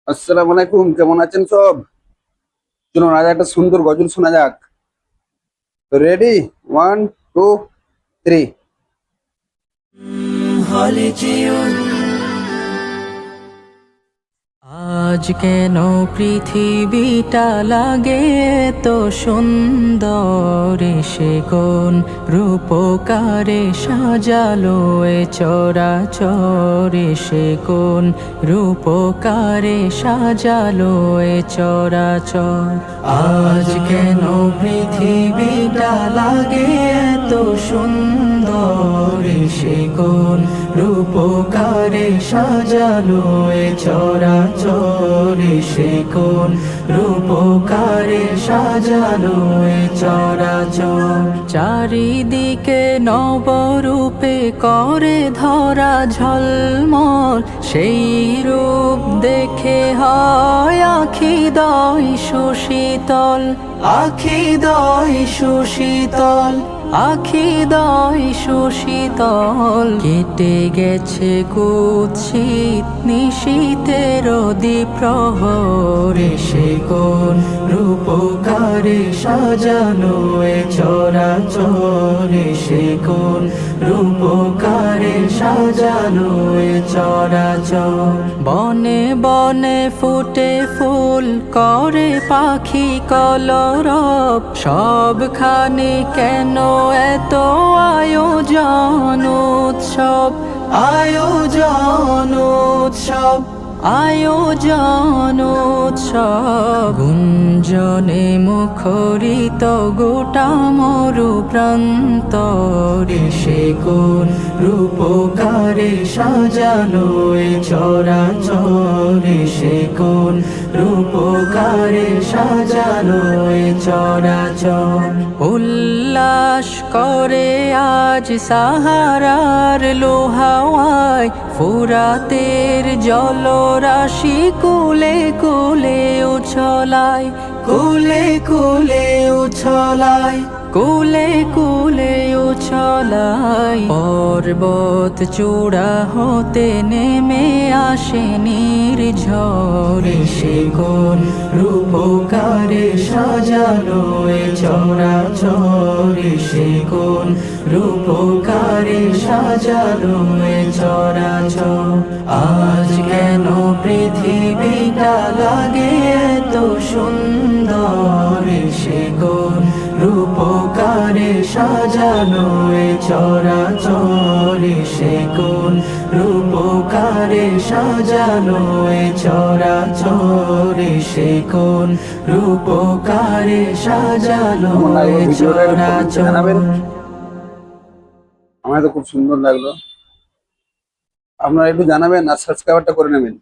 আসসালামু আলাইকুম, কেমন আছেন সব? চলুন আজ একটা সুন্দর গজল শোনা যাক। রেডি? 1 2 3। আজ কেন পৃথিবীটা লাগে তো সুন্দর, সে কোন রূপকারে সাজালো এ চরাচরে, সে কোন রূপকারে সাজালো এ চরাচর। আজ কেন পৃথিবীটা লাগে তো সুন্দর, সে কোন রূপকারে সাজালো এ চরাচরে, সে কোন রূপকারে সাজালো এ চরাচর। চারিদিকে নবরূপে করে ধরা ঝলমল, সেই রূপ দেখে হয় আখি দয় সুশীতল, আখি দয় সুশীতল, আখি দয় সুশীতল। কেটে গেছে কুৎসিত নিশীথের দ্বিপ্রহরে, সে কোন রূপকারে সাজানো এ চরাচরে, সে কোন রূপকারে সাজানো এ চরাচর। বনে বনে ফুটে ফুল করে পাখি কলরব, সবখানে কেন এত আয়োজন উৎসব, আয়োজন উৎসব, আয়োজন উৎসব। গুঞ্জনে মুখরিত গোটা মরু প্রান্তরে, সে কোন রূপকারে সাজানো এ চরাচরে, সে কোন রূপকারে সাজানো এ চরাচর। উল্লাস করে আজ সাহারার লোহাওয়ায়, ফুরাতের জলরাশি কুলে কুলে উছলায়, কুলে কুলে উছলায়, কুলে কুলে উছলায়। পর্বত চূড়া হতে নেমে আসে নির্ঝরে, সে কোন রূপকারে সাজানো এ চরাচরে, সে কোন রূপকারে সাজানো এ চরাচর। আজ কেন পৃথিবীটা লাগে এত সুন্দর, সে কোন রূপকারে সাজানো এ চরাচরে, সে কোন রূপকারে সাজানো এ চরাচরে, সে কোন রূপকারে সাজানো এ চরাচর। আমার তো খুব সুন্দর লাগলো। আপনারা একটু জানাবেন আর সাবস্ক্রাইবারটা করে নেবেন।